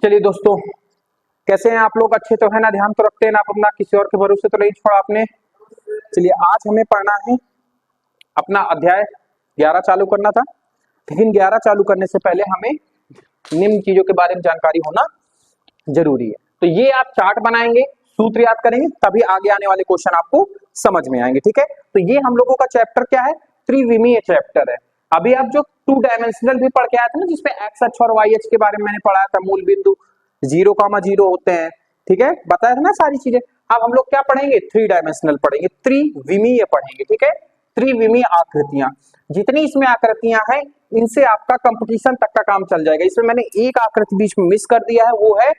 चलिए दोस्तों, कैसे हैं आप लोग? अच्छे तो है ना? ध्यान तो रखते हैं ना? आप अपना किसी और के भरोसे तो नहीं छोड़ा आपने। चलिए, आज हमें पढ़ना है अपना अध्याय 11 चालू करना था, लेकिन 11 चालू करने से पहले हमें निम्न चीजों के बारे में जानकारी होना जरूरी है। तो ये आप चार्ट बनाएंगे, सूत्र याद करेंगे, तभी आगे आने वाले क्वेश्चन आपको समझ में आएंगे। ठीक है, तो ये हम लोगों का चैप्टर क्या है? त्रिविमीय चैप्टर है। अभी आप जो 2 डायमेंशनल भी पढ़ के आए थे ना, जिसमें एक्स अक्ष और वाई अक्ष के बारे में मैंने पढ़ाया था, मूल बिंदु 0,0 होते हैं। ठीक है, बताया था ना सारी चीजें। अब हम लोग क्या पढ़ेंगे? 3 डायमेंशनल पढ़ेंगे, त्रिविमीय पढ़ेंगे। ठीक है, त्रिविमीय आकृतियां, जितनी इसमें आकृतियां हैं, इनसे आपका कंपटीशन तक का काम चल जाएगा। इसमें मैंने एक आकृति बीच में मिस कर दिया है, वो है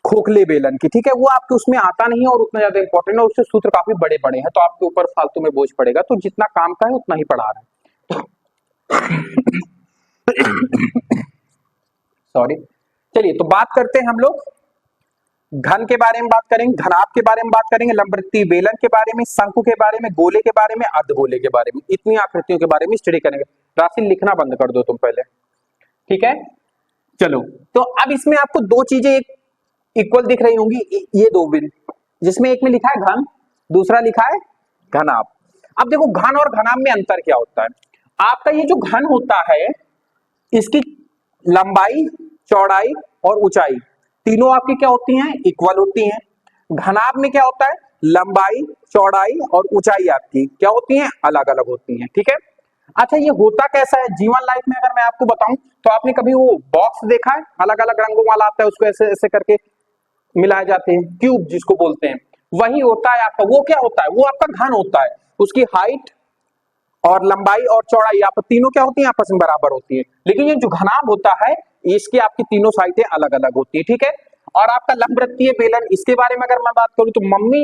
खोखले बेलन की। ठीक है, वो आपके उसमें आता नहीं है और उतना ज्यादा इंपॉर्टेंट है, उससे सूत्र काफी बड़े बड़े हैं, तो आपके ऊपर फालतू में बोझ पड़ेगा। तो जितना काम का है उतना ही पढ़ा रहे हैं। सॉरी। चलिए, तो बात करते हैं हम लोग घन के बारे में बात करेंगे, घनाभ के बारे में बात करेंगे, लंबवृत्तीय बेलन के बारे में, शंकु के बारे में, गोले के बारे में, अर्धगोले के बारे में, इतनी आकृतियों के बारे में स्टडी करेंगे। राशि लिखना बंद कर दो तुम पहले। ठीक है, चलो। तो अब इसमें आपको दो चीजें एक इक्वल दिख रही होंगी, ये दो बिंदु, जिसमें एक में लिखा है घन, दूसरा लिखा है घनाभ। अब देखो, घन और घनाभ में अंतर क्या होता है। आपका ये जो घन होता है, इसकी लंबाई, चौड़ाई और ऊंचाई तीनों आपकी क्या होती हैं? इक्वल होती हैं। घनाभ में क्या होता है? लंबाई, चौड़ाई और ऊंचाई आपकी क्या होती हैं? अलग अलग होती हैं। ठीक है, अच्छा, ये होता कैसा है जीवन लाइफ में? अगर मैं आपको बताऊं, तो आपने कभी वो बॉक्स देखा है, अलग अलग रंगों वाला आता है, उसको ऐसे ऐसे करके मिलाए जाते हैं, क्यूब जिसको बोलते हैं, वही होता है आपका। वो क्या होता है? वो आपका घन होता है। उसकी हाइट और लंबाई और चौड़ाई आप तीनों क्या होती है? आपस में बराबर होती है। लेकिन ये जो घनाभ होता है, इसकी आपकी तीनों साइडें अलग अलग होती है। ठीक है, और आपका लंबवृत्तीय बेलन, इसके बारे में अगर मैं बात करूं, तो मम्मी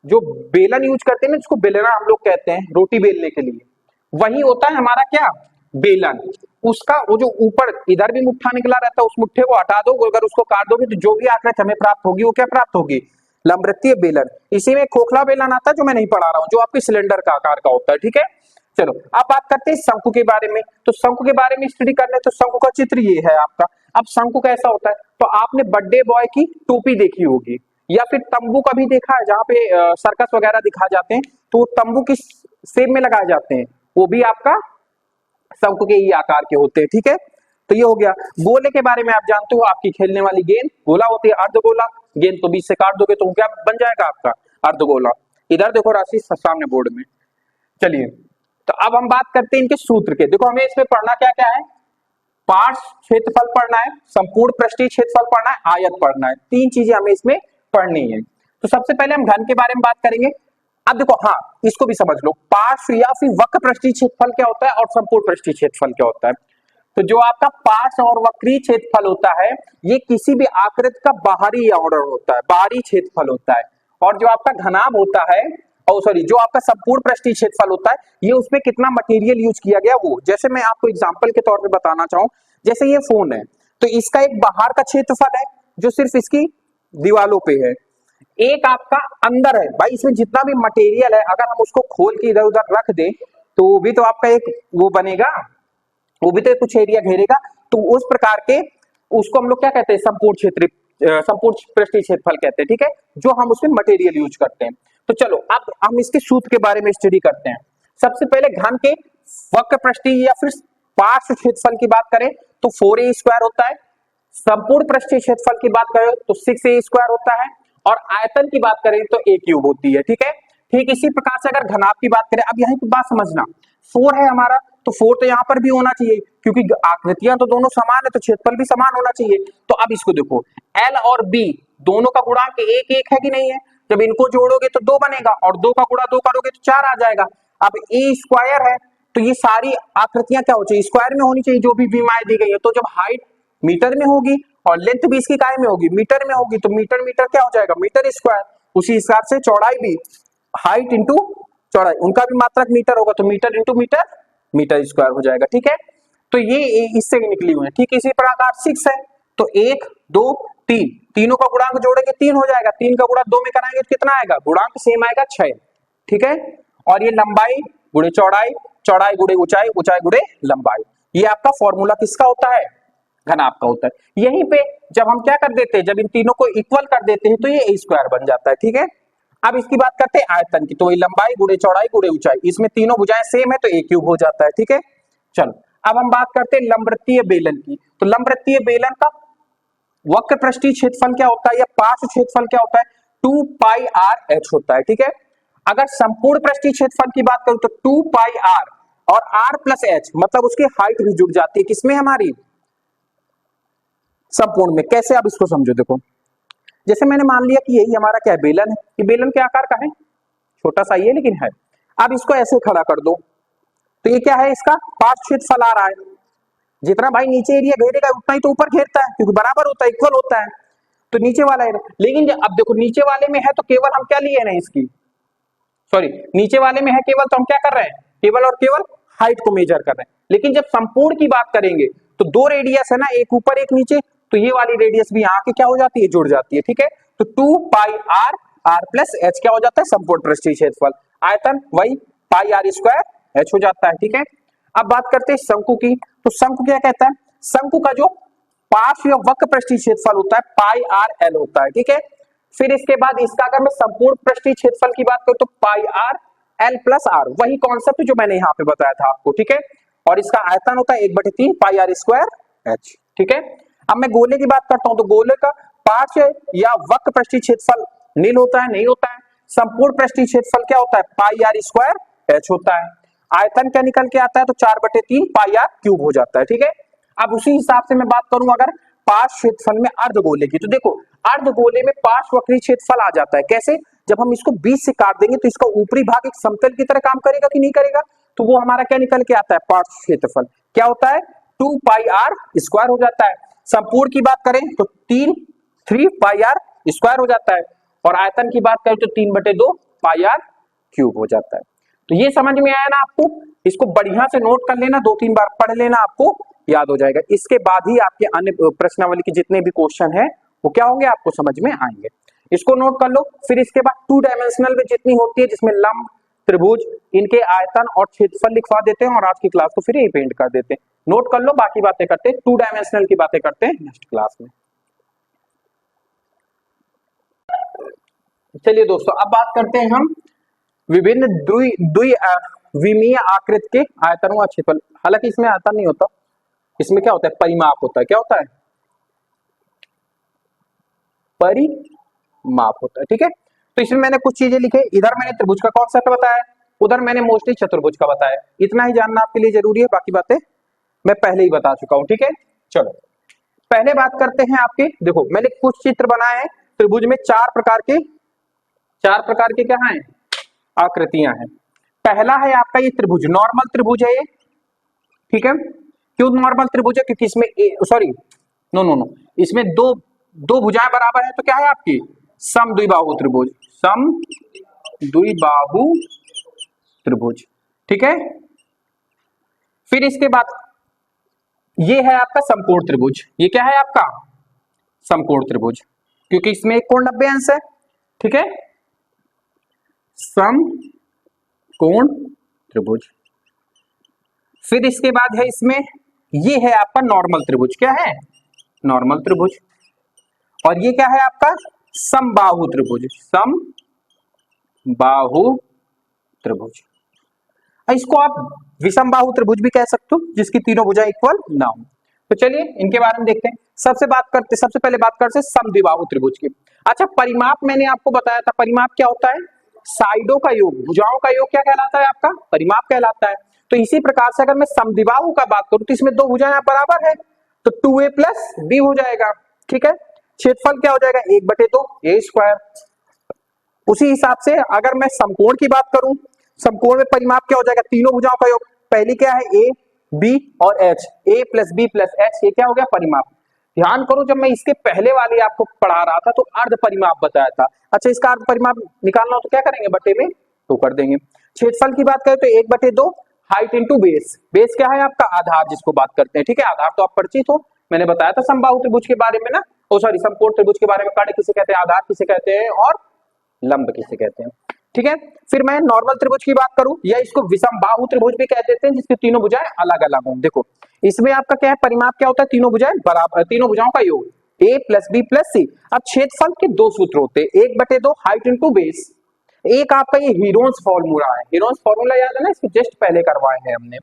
जो बेलन यूज करते हैं ना, जिसको बेलना हम लोग कहते हैं रोटी बेलने के लिए, वही होता है हमारा क्या? बेलन। उसका वो जो ऊपर इधर भी मुट्ठा निकला रहता है, उस मुट्ठे को हटा दो, अगर उसको काट दोगे तो जो भी आकृति हमें प्राप्त होगी, वो क्या प्राप्त होगी? लंबवृत्तीय बेलन। इसी में खोखला बेलन आता है, जो मैं नहीं पढ़ा रहा हूं, जो आपके सिलेंडर का आकार का होता है। ठीक है, चलो अब बात करते हैं शंकु के बारे में। तो शंकु के बारे में स्टडी करने, तो शंकु का चित्र ये है आपका। अब शंकु कैसा होता है? तो आपने बर्थडे बॉय की टोपी देखी होगी, या फिर तंबू कभी देखा है, जहां पे सर्कस वगैरह दिखाए जाते हैं, तो वो तंबू किस शेप में लगाए जाते हैं? वो भी आपका शंकु के ही आकार के होते हैं। ठीक है, तो ये हो गया। गोले के बारे में आप जानते हो, आपकी खेलने वाली गेंद गोला होती है, अर्धगोला। गेंद तो बीच से काट दोगे तो क्या बन जाएगा आपका? अर्धगोला। इधर देखो राशि सामने बोर्ड में। चलिए, तो अब हम बात करते हैं इनके सूत्र के। देखो, हमें इसमें पढ़ना क्या क्या है? पार्श्व क्षेत्रफल पढ़ना है, संपूर्ण पृष्ठीय क्षेत्रफल पढ़ना है, आयत पढ़ना है। 3 चीजें हमें इसमें पढ़नी है। तो सबसे पहले हम घन के बारे में बात करेंगे। अब देखो, हाँ, इसको भी समझ लो, पार्श्व या फिर वक्र पृष्ठीय क्षेत्रफल क्या होता है और संपूर्ण पृष्ठीय क्षेत्रफल क्या होता है। तो जो आपका पार्श्व और वक्रीय क्षेत्रफल होता है, ये किसी भी आकृति का बाहरी ऑर्डर होता है, बाहरी क्षेत्रफल होता है। और जो आपका घनाभ होता है, जो आपका संपूर्ण पृष्ठीय क्षेत्रफल होता है, ये उसमें कितना मटेरियल यूज किया गया वो। जैसे मैं आपको एग्जांपल के तौर पे बताना चाहूं, जैसे ये फोन है, तो इसका एक बाहर का क्षेत्रफल है जो सिर्फ इसकी दीवालों पे है, एक आपका अंदर है। भाई, इसमें जितना भी मटेरियल है, अगर हम उसको खोल के इधर उधर रख दे, तो वो भी तो आपका एक वो बनेगा, वो भी तो कुछ एरिया घेरेगा। तो उस प्रकार के उसको हम लोग क्या कहते हैं? संपूर्ण पृष्ठीय क्षेत्रफल कहते हैं। ठीक है, जो हम उसमें मटेरियल यूज करते हैं। तो चलो, अब हम इसके सूत्र के बारे में स्टडी करते हैं। सबसे पहले घन के वक्र पृष्ठीय या फिर पार्श्व क्षेत्रफल की बात करें तो 4a² होता है। संपूर्ण पृष्ठीय क्षेत्रफल की बात करें तो 6a² होता है, और आयतन की बात करें तो a³ होती है। ठीक है, ठीक इसी प्रकार से अगर घनाभ की बात करें, अब यहीं की बात समझना, 4 है हमारा, तो 4 तो यहाँ पर भी होना चाहिए, क्योंकि आकृतियां तो दोनों समान है, तो क्षेत्रफल भी समान होना चाहिए। तो अब इसको देखो, L और B दोनों का गुणांक 1 1 है कि नहीं है? जब इनको जोड़ोगे तो 2 बनेगा, और 2 का गुणा 2 करोगे तो 4 आ जाएगा। अब a² है, तो ये सारी आकृतियां क्या हो चाहिए? स्क्वायर में होनी चाहिए, जो भी बीमाएं दी गई है। तो जब हाइट मीटर में होगी और लेंथ भी इसकी काय में होगी? मीटर में होगी। तो मीटर मीटर क्या हो जाएगा? Metre square. उसी हिसाब से चौड़ाई भी हाइट इंटू चौड़ाई, उनका भी मात्रक मीटर होगा, तो metre into metre, metre square हो जाएगा। ठीक है, तो ये इससे निकली हुई है। ठीक इसी प्रकार 6 है, तो 1 2 3, तीनों का गुणांक जोड़ेंगे 3 हो जाएगा। 3 का गुणा 2 में कराएंगे तो कितना आएगा? गुणांक सेम आएगा 6। ठीक है, और ये लंबाई गुणे चौड़ाई, चौड़ाई गुणे ऊंचाई, ऊंचाई गुणे लंबाई, ये आपका फॉर्मूला किसका होता है? घनाभ का होता है। यहीं पे जब हम क्या कर देते हैं, जब इन तीनों को इक्वल कर देते हैं तो ये a स्क्वायर बन जाता है, ठीक है। अब इसकी बात करते हैं आयतन की, तो वही लंबाई गुणे चौड़ाई गुणे ऊंचाई, इसमें तीनों भुजाएं सेम है तो a क्यूब हो जाता है, ठीक है। चलो अब हम बात करते हैं लंबवृत्तीय बेलन की, तो लंबवृत्तीय बेलन का वक्र पृष्ठीय क्षेत्रफल क्या होता है या पार्श्व क्षेत्रफल क्या होता है, 2 पाई आर एच होता है, ठीक है। अगर संपूर्ण पृष्ठीय क्षेत्रफल की बात करूं तो 2 पाई आर और आर प्लस एच, मतलब उसकी हाइट भी जुड़ जाती है किसमें, हमारी संपूर्ण में। कैसे, आप इसको समझो, देखो जैसे मैंने मान लिया कि यही हमारा क्या है, बेलन है, ये बेलन के आकार का है, छोटा सा ही है लेकिन है। अब इसको ऐसे खड़ा कर दो तो ये क्या है, इसका पार्श्व क्षेत्रफल आ रहा है, जितना भाई नीचे एरिया घेरेगा उतना ही तो ऊपर घेरता है, क्योंकि बराबर होता है, इक्वल होता है, तो नीचे वाला है। लेकिन अब देखो नीचे वाले में है तो केवल हम क्या लिए ना इसकी, सॉरी नीचे वाले में है केवल, तो हम क्या कर रहे हैं, केवल और केवल हाइट को मेजर कर रहे हैं। लेकिन जब संपूर्ण की बात करेंगे तो दो रेडियस है ना, एक ऊपर एक नीचे, तो ये वाली रेडियस भी यहाँ की क्या हो जाती है, जुड़ जाती है, ठीक है। तो 2 पाई आर, आर प्लस एच क्या हो जाता है, संपूर्ण पृष्ठीय क्षेत्रफल। आयतन वही पाई आर स्क्वायर एच हो जाता है, ठीक है। अब बात करते हैं शंकु की, तो शंकु क्या कहता है, शंकु का जो पार्श्व या वक्र पृष्ठीय क्षेत्रफल होता है पाई आर एल होता है, ठीक है। फिर इसके बाद इसका अगर मैं संपूर्ण पृष्ठीय क्षेत्रफल की बात करूं तो पाई आर एल प्लस आर, वही कॉन्सेप्ट जो मैंने यहाँ पे बताया था आपको, ठीक है। और इसका आयतन होता है 1/3 पाई आर स्क्वायर एच, ठीक है। अब मैं गोले की बात करता हूं तो गोले का पार्श्व या वक्र पृष्ठीय क्षेत्रफल नील होता है, नहीं होता है। संपूर्ण पृष्ठीय क्षेत्रफल क्या होता है, पाई आर स्क्वायर एच होता है। आयतन क्या निकल के आता है, तो 4/3 पाई आर क्यूब हो जाता है, ठीक है। अब उसी हिसाब से मैं बात करूं अगर पार्श्व क्षेत्रफल में अर्धगोले की, तो देखो अर्धगोले में पार्श्व वक्रीय क्षेत्रफल आ जाता है, कैसे, जब हम इसको 20 से काट देंगे तो इसका ऊपरी भाग एक समतल की तरह काम करेगा कि नहीं करेगा, तो वो हमारा क्या निकल के आता है, पार्श्व क्षेत्रफल क्या होता है, 2 पाई आर स्क्वायर हो जाता है। संपूर्ण की बात करें तो 3 पाई आर स्क्वायर हो जाता है, और आयतन की बात करें तो 3/2 पाई आर क्यूब हो जाता है। तो ये समझ में आया ना आपको, इसको बढ़िया से नोट कर लेना, 2-3 बार पढ़ लेना, आपको याद हो जाएगा। इसके बाद ही आपके अन्य प्रश्नावली के जितने भी क्वेश्चन हैं वो क्या होंगे, आपको समझ में आएंगे। इसको नोट कर लो। फिर इसके बाद 2 डायमेंशनल में जितनी होती है, जिसमें लंब, त्रिभुज, इनके आयतन और क्षेत्रफल लिखवा देते हैं, और आज की क्लास को फिर यही पेंट कर देते हैं। नोट कर लो, बाकी बातें करते हैं, 2 डायमेंशनल की बातें करते हैं नेक्स्ट क्लास में। चलिए दोस्तों, अब बात करते हैं हम विभिन्न द्विविमीय आकृति के आयतनों का क्षेत्रफल। हालांकि इसमें आयतन नहीं होता, इसमें क्या होता है, परिमाप होता है। क्या होता है, परिमाप होता है, ठीक है। तो इसमें मैंने कुछ चीजें लिखे, इधर मैंने त्रिभुज का कॉन्सेप्ट बताया, उधर मैंने मोस्टली चतुर्भुज का बताया। इतना ही जानना आपके लिए जरूरी है, बाकी बातें मैं पहले ही बता चुका हूं, ठीक है। चलो पहले बात करते हैं आपके, देखो मैंने कुछ चित्र बनाए हैं त्रिभुज में, चार प्रकार के क्या हैं, आकृतियां हैं। पहला है आपका ये त्रिभुज, नॉर्मल त्रिभुज है ये, ठीक है। क्यों नॉर्मल त्रिभुज है, क्योंकि इसमें सॉरी नो इसमें दो भुजाएं बराबर है, तो क्या है आपकी समद्विबाहु त्रिभुज, समद्विबाहु त्रिभुज, ठीक है। फिर इसके बाद ये है आपका समकोण त्रिभुज, ये क्या है आपका समकोण त्रिभुज, क्योंकि इसमें एक कोण 90 अंश है, ठीक है, समकोण त्रिभुज। फिर इसके बाद है इसमें ये है आपका नॉर्मल त्रिभुज, क्या है नॉर्मल त्रिभुज। और ये क्या है आपका समबाहु त्रिभुज, समबाहु त्रिभुज। इसको आप विषमबाहु त्रिभुज भी कह सकते हो, जिसकी तीनों भुजाएं इक्वल ना हो। तो चलिए इनके बारे में देखते हैं। सबसे पहले बात करते हैं समद्विबाहु त्रिभुज की। अच्छा, परिमाप मैंने आपको बताया था, परिमाप क्या होता है, साइडों का योग, भुजाओं का योग क्या कहलाता है, आपका परिमाप कहलाता है। तो इसी प्रकार से अगर मैं समद्विबाहु का बात करूं तो इसमें दो भुजाएं बराबर है, तो 2a + b हो जाएगा, ठीक है। क्षेत्रफल क्या हो जाएगा, 1/2 a स्क्वायर। उसी हिसाब से अगर मैं समकोण की बात करूं, समकोण में परिमाप क्या हो जाएगा, तीनों भुजाओं का योग। पहली क्या है, a b और h, a + b + h, ये क्या हो गया परिमाप। ध्यान करो, जब मैं इसके पहले वाले आपको पढ़ा रहा था तो अर्ध परिमाप बताया था। अच्छा, इसका अर्ध परिमाप निकालना हो तो क्या करेंगे, बटे में 2 कर देंगे। क्षेत्रफल की बात करें तो 1/2 हाइट इंटू बेस, बेस क्या है आपका आधार, जिसको बात करते हैं, ठीक है। आधार तो आप परिचित हो, मैंने बताया था समबाहु त्रिभुज के बारे में ना, ओ सॉरी समकोण त्रिभुज के बारे में, कर्ण किसे कहते हैं, आधार किसे कहते हैं, और लंब किसे कहते हैं। ठीक है। फिर मैं नॉर्मल त्रिभुज की बात करूं, या इसको विषमबाहु त्रिभुज भी कह देते हैं, जिसकी तीनों भुजाएं अलग अलग हों। देखो इसमें आपका क्या है, परिमाप क्या होता है, तीनों भुजाएं बराबर, तीनों भुजाओं का योग a प्लस बी प्लस सी। अब क्षेत्रफल के दो सूत्र होते हैं, 1/2 हाइट इंटू बेस। एक आपका ये हीरोन्स फॉर्मूला है, हीरोन्स फॉर्मूला याद है ना, इसको जस्ट पहले करवाए हैं हमने।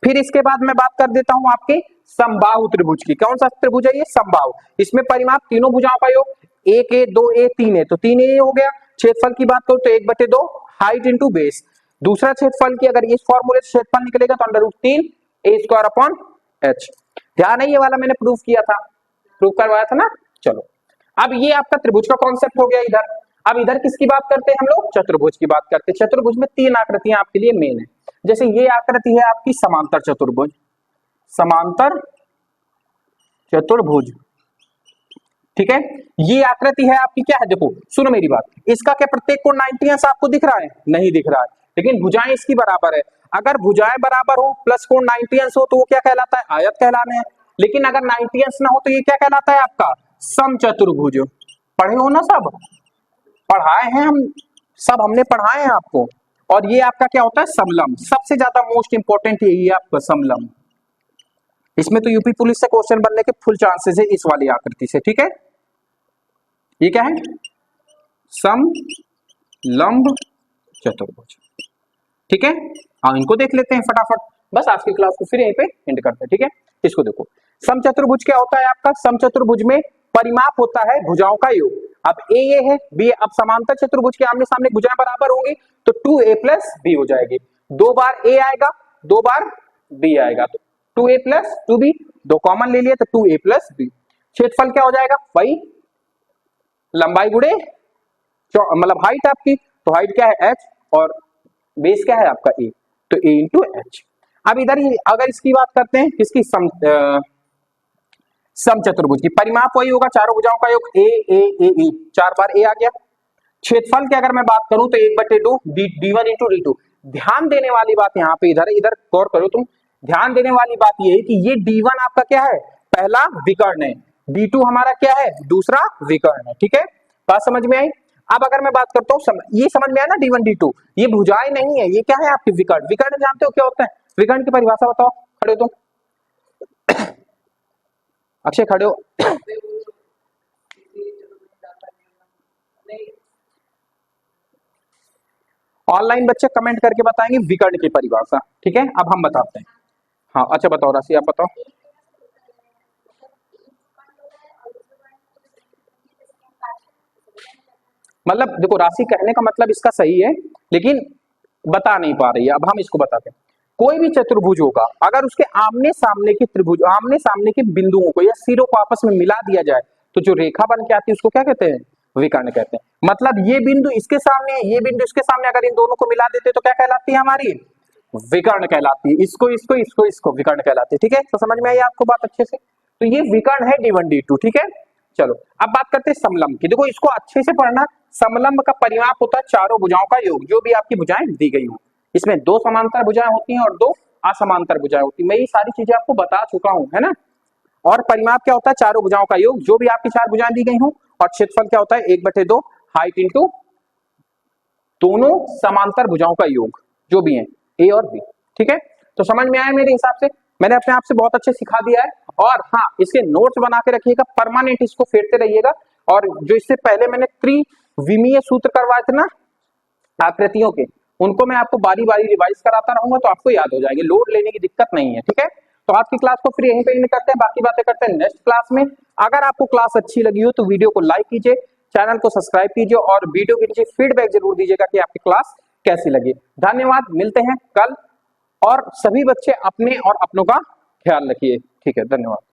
फिर इसके बाद मैं बात कर देता हूं आपके समबाहु त्रिभुज की। कौन सा त्रिभुज है ये, समबाहु। इसमें परिमाप तीनों भुजाओं का योग 1a 2a 3a, तो 3a हो गया। क्षेत्रफल की बात करूं तो 1/2 हाइट इंटू बेस। दूसरा क्षेत्रफल की अगर इस फॉर्मूले से क्षेत्रफल निकलेगा तो √3 a² अपॉन h। ध्यान है, ये वाला मैंने प्रूफ किया था, प्रूफ करवाया था ना। चलो अब ये आपका त्रिभुज का कॉन्सेप्ट हो गया इधर। अब इधर किसकी बात करते हैं हम लोग, चतुर्भुज की बात करते हैं। चतुर्भुज में 3 आकृतियां आपके लिए मेन है। जैसे ये आकृति है आपकी समांतर चतुर्भुज, समांतर चतुर्भुज, ठीक है। ये आकृति है आपकी क्या है, देखो सुनो मेरी बात, इसका क्या प्रत्येक कोण 90 अंश आपको दिख रहा है, नहीं दिख रहा है, लेकिन भुजाएं इसकी बराबर है। अगर भुजाएं बराबर हो प्लस कोण 90 अंश हो तो वो क्या कहलाता है, आयत कहलाना है। लेकिन अगर 90 अंश ना हो तो ये क्या कहलाता है आपका समचतुर्भुज। पढ़े हो ना, सब पढ़ाए हैं हम, सब हमने पढ़ाए हैं आपको। और ये आपका क्या होता है, समलंब। सबसे ज्यादा मोस्ट इंपोर्टेंट यही है आपका समलंब। इसमें तो यूपी पुलिस से क्वेश्चन बनने के फुल चांसेस है इस वाली आकृति से, ठीक है। ये क्या है, समलंब चतुर्भुज, ठीक है। हाँ इनको देख लेते हैं फटाफट, बस आज की क्लास को फिर यहीं पे एंड करते हैं, ठीक है। इसको देखो, समचतुर्भुज क्या होता है आपका, समचतुर्भुज में परिमाप होता है भुजाओं का योग। अब ए ये है, बी, अब समांतर चतुर्भुज के आमने सामने भुजाएं बराबर होंगी तो 2a प्लस बी हो जाएगी। 2 बार a आएगा, 2 बार b आएगा, तो 2a प्लस 2b, 2 कॉमन ले लिए तो 2a प्लस b। क्षेत्रफल क्या हो जाएगा, वही लंबाई गुणे मतलब हाइट आपकी, तो हाइट क्या है h और बेस क्या है आपका a, तो a इंटू h। अब इधर ही अगर इसकी बात करते हैं, किसकी, समचतुर्भुज की, परिमाप वही होगा, चारों भुजाओं का योग a a a e, 4 bar a आ गया। क्षेत्रफल की अगर मैं बात करूं तो 1/2 d1 इंटू d2। ध्यान देने वाली बात यहाँ पे इधर इधर गौर करो तुम, ध्यान देने वाली बात ये है कि ये d1 आपका क्या है, पहला विकर्ण है, d2 हमारा क्या है, दूसरा विकर्ण है, ठीक है। बात समझ में आई। अब अगर मैं बात करता हूँ, ये समझ में आया ना, d1 d2 ये भुजाएं नहीं है, ये क्या है आपके विकर्ण। विकर्ण जानते हो क्या होता है, विकर्ण की परिभाषा बताओ, खड़े हो तुम, अक्षय खड़े हो। ऑनलाइन बच्चे कमेंट करके बताएंगे विकर्ण की परिभाषा, ठीक है। अब हम बताते हैं, हाँ अच्छा बताओ राशि, आप बताओ। मतलब देखो राशि कहने का मतलब इसका सही है, लेकिन बता नहीं पा रही है, अब हम इसको बताते हैं। कोई भी चतुर्भुज होगा, अगर उसके आमने सामने के त्रिभुज, आमने सामने के बिंदुओं को या सिरों को आपस में मिला दिया जाए तो जो रेखा बन के आती है उसको क्या कहते हैं, विकर्ण कहते हैं। मतलब ये बिंदु इसके सामने, ये बिंदु इसके सामने, अगर इन दोनों को मिला देते तो क्या कहलाती है हमारी, विकर्ण कहलाती है। इसको इसको इसको इसको विकर्ण कहलाती है, ठीक है। तो समझ में आई आपको बात अच्छे से, तो ये विकर्ण है d1 d2, ठीक है। चलो अब बात करते हैं समलंब की। देखो इसको अच्छे से पढ़ना, समलंब का परिमाप होता है चारों भुजाओं का योग, जो भी आपकी भुजाएं दी गई हो। इसमें 2 समांतर भुजाएं होती हैं और 2 असमांतर भुजाएं होती है, मैं ये सारी चीजें आपको बता चुका हूं, है ना। और परिमाप क्या होता है, चारों भुजाओं का योग, जो भी आपकी 4 भुजाएं दी गई हो। और क्षेत्रफल क्या होता है, 1/2 हाइट इंटू दोनों समांतर भुजाओं का योग, जो भी है ए और बी, ठीक है। तो समझ में आया मेरे हिसाब से, मैंने अपने आप से बहुत अच्छे सिखा दिया है। और हाँ, इसके नोट्स बना के रखिएगा, परमानेंट इसको फेरते रहिएगा। और जो इससे पहले मैंने त्रिविमीय सूत्र करवाए थे ना आकृतियों के, उनको मैं आपको बारी बारी रिवाइज कराता रहूंगा, तो आपको याद हो जाएंगे, लोड लेने की दिक्कत नहीं है, ठीक है। तो आज की क्लास को फिर यहीं पे एंड करते हैं, बाकी बातें करते हैं नेक्स्ट क्लास में। अगर आपको क्लास अच्छी लगी हो तो वीडियो को लाइक कीजिए, चैनल को सब्सक्राइब कीजिए और वीडियो के नीचे फीडबैक जरूर दीजिएगा कि आपकी क्लास कैसी लगी। धन्यवाद, मिलते हैं कल। और सभी बच्चे अपने और अपनों का ख्याल रखिए, ठीक है, धन्यवाद।